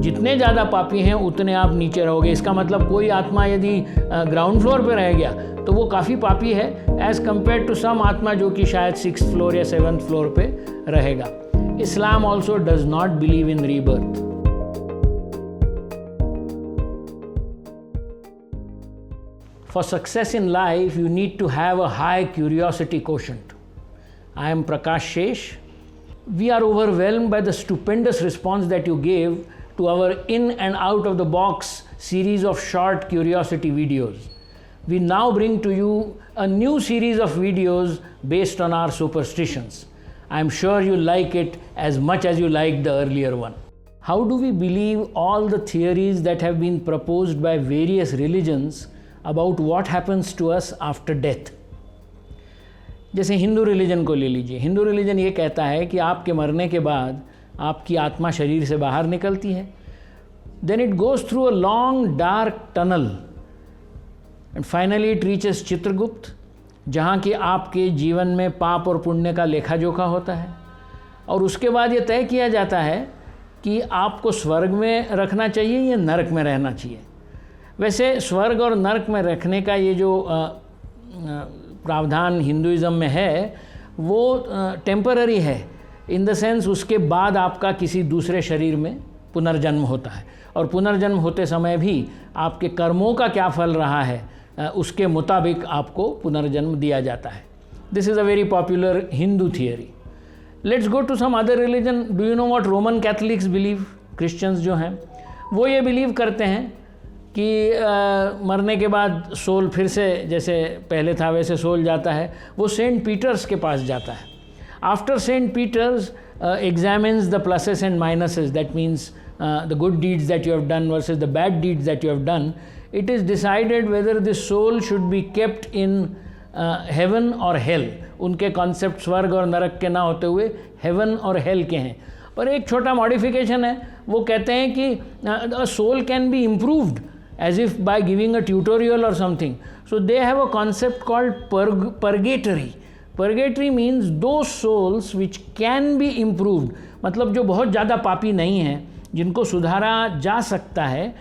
जितने ज़्यादा पापी हैं उतने आप नीचे रहोगे। इसका मतलब कोई आत्मा यदि ग्राउंड फ्लोर पे रह गया तो वो काफ़ी पापी है एज़ कम्पेयर टू सम आत्मा जो कि शायद 6th फ्लोर या 7th फ्लोर पे रहेगा। Islam also does not believe in rebirth. For success in life, you need to have a high curiosity quotient. I am Prakash Shesh. We are overwhelmed by the stupendous response that you gave to our in and out of the box series of short curiosity videos. We now bring to you a new series of videos based on our superstitions. I am sure you like it as much as you liked the earlier one. How do we believe all the theories that have been proposed by various religions about what happens to us after death? जैसे Hindu religion को ले लीजिए। Hindu religion ये कहता है कि आपके मरने के बाद आपकी आत्मा शरीर से बाहर निकलती है, then it goes through a long dark tunnel and finally it reaches Chitragupta, जहाँ कि आपके जीवन में पाप और पुण्य का लेखा जोखा होता है। और उसके बाद ये तय किया जाता है कि आपको स्वर्ग में रखना चाहिए या नरक में रहना चाहिए। वैसे स्वर्ग और नरक में रखने का ये जो प्रावधान हिंदुइज़्म में है वो टेम्पररी है, इन द सेंस उसके बाद आपका किसी दूसरे शरीर में पुनर्जन्म होता है और पुनर्जन्म होते समय भी आपके कर्मों का क्या फल रहा है उसके मुताबिक आपको पुनर्जन्म दिया जाता है। This is a very popular Hindu theory. Let's go to some other religion. Do you know what Roman Catholics believe? Christians जो हैं वो ये बिलीव करते हैं कि मरने के बाद सोल फिर से जैसे पहले था वैसे सोल जाता है, वो सेंट पीटर्स के पास जाता है। After Saint Peter's examines the pluses and minuses, that means the good deeds that you have done versus the bad deeds that you have done, it is decided whether this soul should be kept in heaven और hell. उनके concept स्वर्ग और नरक के ना होते हुए haven और हेल के हैं। और एक छोटा मॉडिफिकेशन है, वो कहते हैं कि a soul can be improved as if by giving a tutorial or something. So they have a concept called purgatory. Purgatory means those souls which can be improved, मतलब जो बहुत ज़्यादा पापी नहीं हैं, जिनको सुधारा जा सकता है,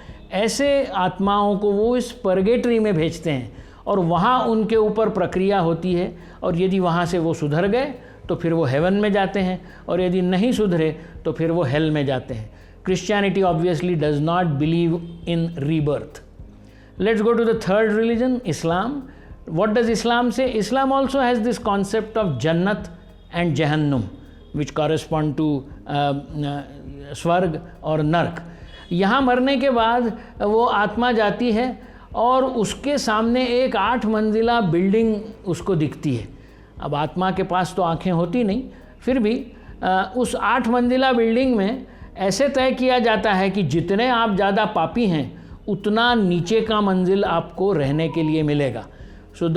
ऐसे आत्माओं को वो इस पर्गेटरी में भेजते हैं और वहाँ उनके ऊपर प्रक्रिया होती है। और यदि वहाँ से वो सुधर गए तो फिर वो हेवन में जाते हैं और यदि नहीं सुधरे तो फिर वो हेल में जाते हैं। Christianity obviously does not believe in rebirth. Let's go to the third religion, Islam. What does Islam say? Islam also has this concept of Jannat and Jahannam, which correspond to स्वर्ग और नरक। यहाँ मरने के बाद वो आत्मा जाती है और उसके सामने एक 8 मंजिला बिल्डिंग उसको दिखती है। अब आत्मा के पास तो आँखें होती नहीं, फिर भी उस 8 मंजिला बिल्डिंग में ऐसे तय किया जाता है कि जितने आप ज़्यादा पापी हैं उतना नीचे का मंजिल आपको रहने के लिए मिलेगा। सो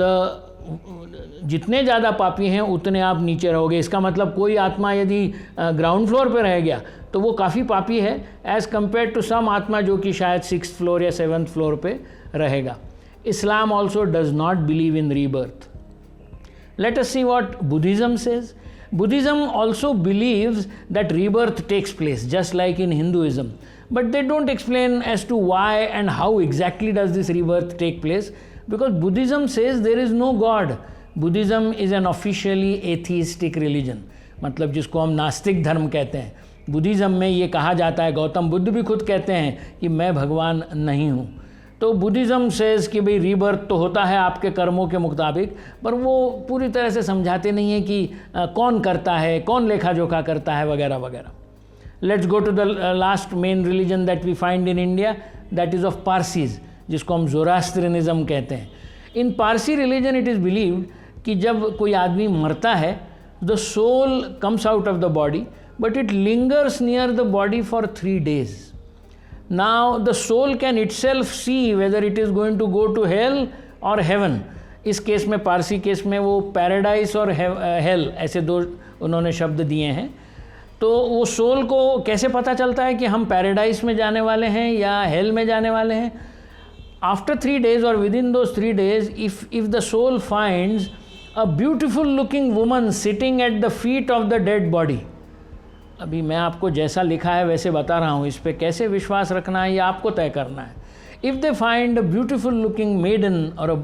जितने ज़्यादा पापी हैं उतने आप नीचे रहोगे। इसका मतलब कोई आत्मा यदि ग्राउंड फ्लोर पे रह गया तो वो काफ़ी पापी है एज़ कम्पेयर टू सम आत्मा जो कि शायद 6th फ्लोर या 7th फ्लोर पे रहेगा। Islam also does not believe in rebirth. Let us see what Buddhism says. Buddhism also believes that rebirth takes place just like in Hinduism, but they don't explain as to why and how exactly does this rebirth take place, because Buddhism says there is no God. Buddhism is an officially atheistic religion, मतलब जिसको हम नास्तिक धर्म कहते हैं। Buddhism में ये कहा जाता है, गौतम बुद्ध भी खुद कहते हैं कि मैं भगवान नहीं हूँ। तो बुद्धिज़्म सेज कि भाई रीबर्थ तो होता है आपके कर्मों के मुताबिक, पर वो पूरी तरह से समझाते नहीं हैं कि कौन करता है, कौन लेखा जोखा करता है वगैरह वगैरह। Let's go to the last main religion that we find in India, that is of Parsis, जिसको हम ज़ोरास्ट्रियनिज़्म कहते हैं। In Parsi religion it is believed कि जब कोई आदमी मरता है the soul comes out of the body but it lingers near the body for 3 days. Now the soul can itself see whether it is going to go to hell or heaven. इस case में, Parsi case में, वो paradise और hello ऐसे 2 उन्होंने शब्द दिए हैं। तो वो सोल को कैसे पता चलता है कि हम पैराडाइस में जाने वाले हैं या हेल में जाने वाले हैं? आफ्टर 3 days और with in those 3 days, if the soul finds a beautiful looking woman sitting at the feet of the dead body, अभी मैं आपको जैसा लिखा है वैसे बता रहा हूँ, इस पर कैसे विश्वास रखना है ये आपको तय करना है. If they find a beautiful looking maiden और a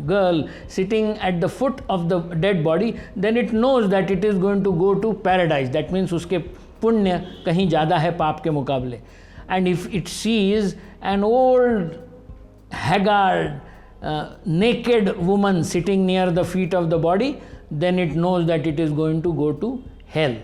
girl sitting at the foot of the dead body, then it knows that it is going to go to paradise. That means उसके पुण्य कहीं ज़्यादा है पाप के मुकाबले. And if it sees an old haggard naked woman sitting near the feet of the body, then it knows that it is going to go to hell.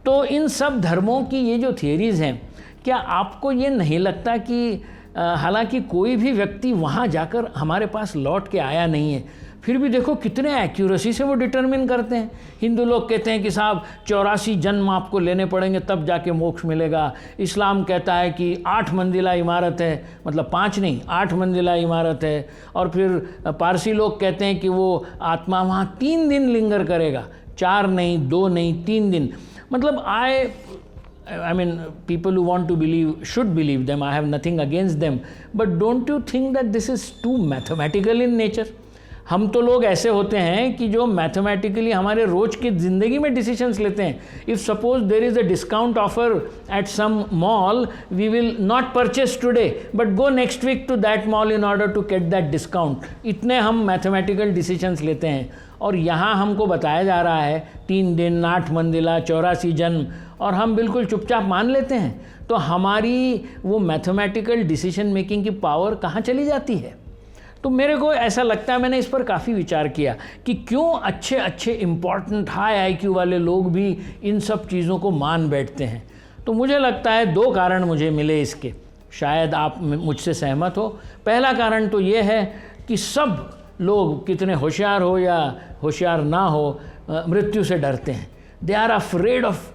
तो इन सब धर्मों की ये जो थियरीज़ हैं, क्या आपको ये नहीं लगता कि हालांकि कोई भी व्यक्ति वहाँ जाकर हमारे पास लौट के आया नहीं है, फिर भी देखो कितने एक्यूरेसी से वो डिटरमिन करते हैं. हिंदू लोग कहते हैं कि साहब 84 जन्म आपको लेने पड़ेंगे तब जाके मोक्ष मिलेगा. इस्लाम कहता है कि 8 मंजिला इमारत है, मतलब 5 नहीं 8 मंजिला इमारत है. और फिर पारसी लोग कहते हैं कि वो आत्मा वहाँ 3 दिन लिंगर करेगा, 4 नहीं 2 नहीं 3 दिन. मतलब I mean, people who want to believe should believe them. I have nothing against them. But don't you think that this is too mathematical in nature? हम तो लोग ऐसे होते हैं कि जो मैथमेटिकली हमारे रोज़ की ज़िंदगी में डिसीजंस लेते हैं. If suppose there is a discount offer at some mall, we will not purchase today but go next week to that mall in order to get that discount. इतने हम मैथमेटिकल डिसीजंस लेते हैं. और यहाँ हमको बताया जा रहा है 3 दिन 8 मंजिला 84 जन्म, और हम बिल्कुल चुपचाप मान लेते हैं. तो हमारी वो मैथमेटिकल डिसीजन मेकिंग की पावर कहाँ चली जाती है? तो मेरे को ऐसा लगता है, मैंने इस पर काफ़ी विचार किया कि क्यों अच्छे अच्छे इम्पॉर्टेंट हाई आईक्यू वाले लोग भी इन सब चीज़ों को मान बैठते हैं. तो मुझे लगता है 2 कारण मुझे मिले इसके, शायद आप मुझसे सहमत हो. पहला कारण तो ये है कि सब लोग कितने होशियार हो या होशियार ना हो, मृत्यु से डरते हैं. They are afraid of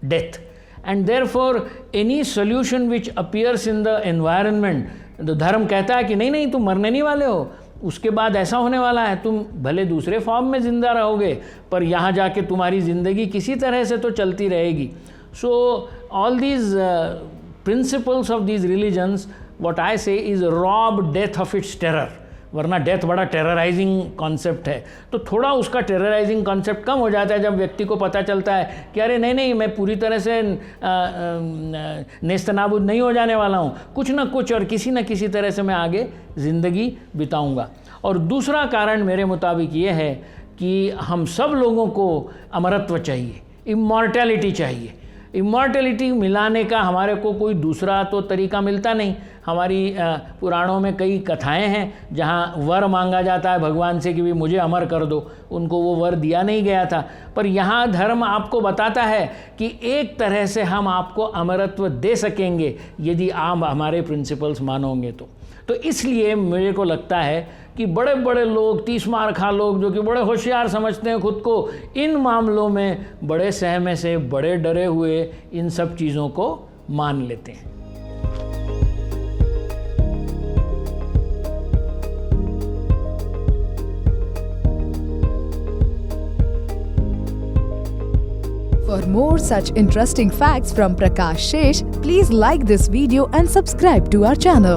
death, and therefore any solution which appears in the environment, तो धर्म कहता है कि नहीं नहीं तुम मरने नहीं वाले हो, उसके बाद ऐसा होने वाला है, तुम भले दूसरे फॉर्म में ज़िंदा रहोगे पर यहाँ जाके तुम्हारी ज़िंदगी किसी तरह से तो चलती रहेगी. So all these principles of these religions, what I say is rob death of its terror. वरना डेथ बड़ा टेरराइजिंग कॉन्सेप्ट है, तो थोड़ा उसका टेरराइजिंग कॉन्सेप्ट कम हो जाता है जब व्यक्ति को पता चलता है कि अरे नहीं नहीं मैं पूरी तरह से नेस्तनाबूद नहीं हो जाने वाला हूँ, कुछ ना कुछ और किसी न किसी तरह से मैं आगे ज़िंदगी बिताऊँगा. और दूसरा कारण मेरे मुताबिक ये है कि हम सब लोगों को अमरत्व चाहिए, इमॉर्टैलिटी चाहिए. इमॉर्टैलिटी मिलाने का हमारे को कोई दूसरा तो तरीका मिलता नहीं. हमारी पुराणों में कई कथाएं हैं जहाँ वर मांगा जाता है भगवान से कि भी मुझे अमर कर दो, उनको वो वर दिया नहीं गया था. पर यहाँ धर्म आपको बताता है कि एक तरह से हम आपको अमरत्व दे सकेंगे यदि आप हमारे प्रिंसिपल्स मानोगे तो इसलिए मुझे को लगता है कि बड़े बड़े लोग 30 मार खा लोग जो कि बड़े होशियार समझते हैं खुद को, इन मामलों में बड़े सहमे से बड़े डरे हुए इन सब चीज़ों को मान लेते हैं. For more such interesting facts from Prakash Shesh, please like this video and subscribe to our channel.